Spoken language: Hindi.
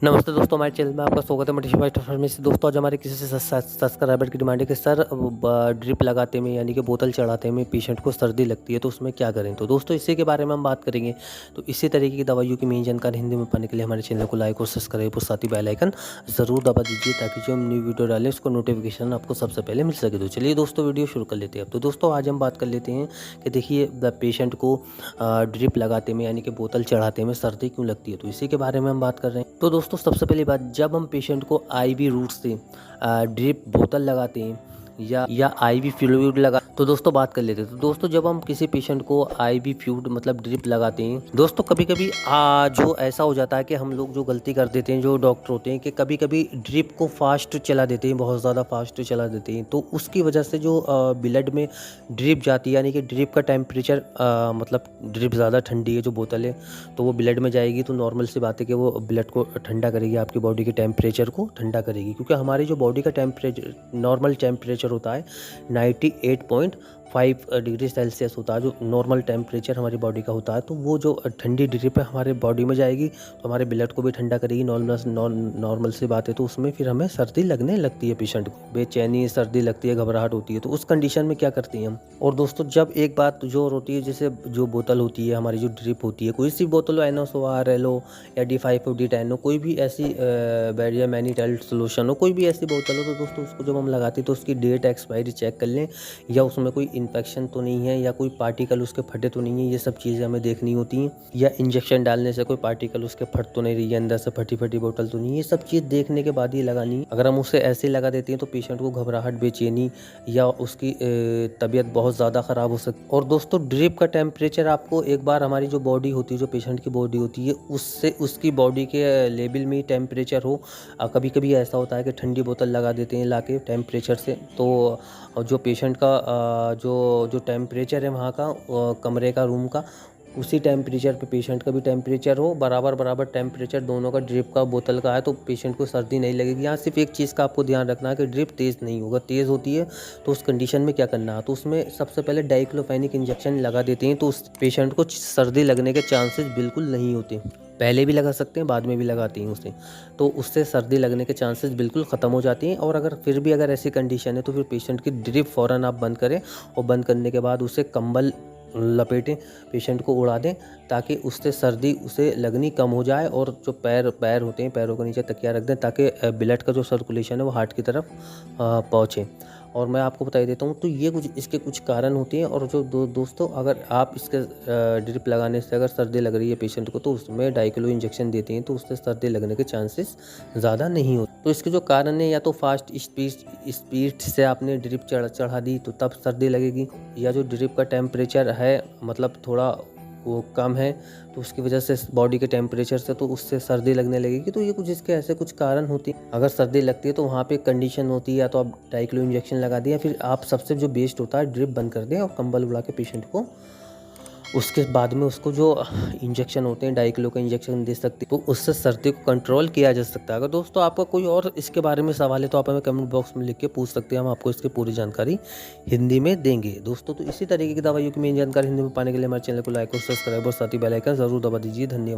नमस्ते दोस्तों, हमारे चैनल में आपका स्वागत है। मैं फार्मेसी दोस्तों, आज हमारे किसी से सब्सक्राइबर की डिमांड है कि सर ड्रिप लगाते में यानी कि बोतल चढ़ाते में पेशेंट को सर्दी लगती है तो उसमें क्या करें। तो दोस्तों इसी के बारे में हम बात करेंगे। तो इसी तरीके की दवाइयों की मेन जानकारी हिंदी में पाने के लिए हमारे चैनल को लाइक और सब्सक्राइब और साथ ही बेल आइकन ज़रूर दबा दीजिए ताकि जो हम न्यू वीडियो डालें उसको नोटिफिकेशन आपको सबसे पहले मिल सके। तो चलिए दोस्तों वीडियो शुरू कर लेते हैं। अब तो दोस्तों आज हम बात कर लेते हैं कि देखिए पेशेंट को ड्रिप लगाते में यानी कि बोतल चढ़ाते में सर्दी क्यों लगती है। तो इसी के बारे में हम बात कर रहे हैं। तो दोस्तों सबसे पहली बात, जब हम पेशेंट को आईवी रूट से ड्रिप बोतल लगाते हैं या आईवी फ्लूइड लगा, तो दोस्तों बात कर लेते हैं। तो दोस्तों जब हम किसी पेशेंट को आईवी फ्लूइड मतलब ड्रिप लगाते हैं, दोस्तों कभी कभी जो ऐसा हो जाता है कि हम लोग जो गलती कर देते हैं, जो डॉक्टर होते हैं, कि कभी कभी ड्रिप को फास्ट चला देते हैं, बहुत ज़्यादा फास्ट चला देते हैं। तो उसकी वजह से जो ब्लड में ड्रिप जाती है यानी कि ड्रिप का टेम्परेचर मतलब ड्रिप ज़्यादा ठंडी है जो बोतल है, तो वो ब्लड में जाएगी तो नॉर्मल सी बात है कि वो ब्लड को ठंडा करेगी, आपकी बॉडी के टेम्परेचर को ठंडा करेगी। क्योंकि हमारी जो बॉडी का टेम्परेचर नॉर्मल टेम्परेचर होता है 98.5 डिग्री सेल्सियस होता है, जो नॉर्मल टेम्परेचर हमारी बॉडी का होता है। तो वो जो ठंडी ड्रिप है हमारे बॉडी में जाएगी तो हमारे ब्लड को भी ठंडा करेगी, नॉर्मल सी बात है। तो उसमें फिर हमें सर्दी लगने लगती है, पेशेंट को बेचैनी सर्दी लगती है, घबराहट होती है। तो उस कंडीशन में क्या करते हैं हम। और दोस्तों जब एक बात जो होती है, जैसे जो बोतल होती है हमारी, जो ड्रिप होती है, कोई सी बोतल हो, NaOH RLO या D5 हो, D10 हो, कोई भी ऐसी बैरिया मैनीटाइल सोल्यूशन हो, कोई भी ऐसी बोतल हो, तो दोस्तों उसको जब हम लगाते हैं तो उसकी डेट एक्सपायरी चेक कर लें, या उसमें कोई इन्फेक्शन तो नहीं है, या कोई पार्टिकल उसके फटे तो नहीं है। ये सब चीज़ें हमें देखनी होती हैं। या इंजेक्शन डालने से कोई पार्टिकल उसके फट तो नहीं रही है, अंदर से फटी फटी बोतल तो नहीं है। ये सब चीज़ देखने के बाद ही लगानी है। अगर हम उसे ऐसे लगा देते हैं तो पेशेंट को घबराहट, बेचैनी या उसकी तबीयत बहुत ज़्यादा ख़राब हो सकती है। और दोस्तों ड्रिप का टेम्परेचर आपको एक बार हमारी जो बॉडी होती है, जो पेशेंट की बॉडी होती है, उससे उसकी बॉडी के लेवल में ही टेम्परेचर हो। कभी कभी ऐसा होता है कि ठंडी बोतल लगा देते हैं ला के टेम्परेचर से, तो जो पेशेंट का जो टेम्परेचर है वहाँ का कमरे का, रूम का, उसी टेम्परेचर पे पेशेंट का भी टेम्परेचर हो, बराबर टेम्परेचर दोनों का, ड्रिप का बोतल का है, तो पेशेंट को सर्दी नहीं लगेगी। यहाँ सिर्फ एक चीज़ का आपको ध्यान रखना है कि ड्रिप तेज़ नहीं होगा। तेज़ होती है तो उस कंडीशन में क्या करना है, तो उसमें सबसे पहले डाइक्लोफेनिक इंजेक्शन लगा देते हैं, तो उस पेशेंट को सर्दी लगने के चांसेस बिल्कुल नहीं होते। पहले भी लगा सकते हैं, बाद में भी लगाती हैं उसे, तो उससे सर्दी लगने के चांसेस बिल्कुल ख़त्म हो जाती हैं। और अगर फिर भी अगर ऐसी कंडीशन है तो फिर पेशेंट की ड्रिप फ़ौरन आप बंद करें, और बंद करने के बाद उसे कंबल लपेटें, पेशेंट को उड़ा दें, ताकि उससे सर्दी उसे लगनी कम हो जाए। और जो पैर होते हैं, पैरों के नीचे तकिया रख दें ताकि ब्लड का जो सर्कुलेशन है वो हार्ट की तरफ पहुँचे। और मैं आपको बता देता हूँ, तो ये इसके कुछ कारण होते हैं। और जो दोस्तों अगर आप इसके ड्रिप लगाने से अगर सर्दी लग रही है पेशेंट को, तो उसमें डाइक्लो इंजेक्शन देते हैं, तो उससे सर्दी लगने के चांसेस ज़्यादा नहीं होते। तो इसके जो कारण है, या तो फास्ट स्पीड से आपने ड्रिप चढ़ा दी तो तब सर्दी लगेगी, या जो ड्रिप का टेम्परेचर है मतलब थोड़ा वो कम है, तो उसकी वजह से बॉडी के टेम्परेचर से तो उससे सर्दी लगने लगेगी। तो ये कुछ इसके ऐसे कुछ कारण होती हैं। अगर सर्दी लगती है तो वहाँ पे कंडीशन होती है, या तो आप डाइक्लो इंजेक्शन लगा दिया, फिर आप सबसे जो बेस्ट होता है ड्रिप बंद कर दें और कंबल उड़ा के पेशेंट को उसके बाद में उसको जो इंजेक्शन होते हैं डाइक्लो का इंजेक्शन दे सकते हैं, तो उससे सर्दी को कंट्रोल किया जा सकता है। अगर दोस्तों आपका कोई और इसके बारे में सवाल है तो आप हमें कमेंट बॉक्स में लिख के पूछ सकते हैं, हम आपको इसकी पूरी जानकारी हिंदी में देंगे। दोस्तों तो इसी तरीके की दवाइयों की मेन जानकारी हिंदी में पाने के लिए हमारे चैनल को लाइक और सब्सक्राइब और साथ ही बेल आइकन ज़रूर दबा दीजिए। धन्यवाद।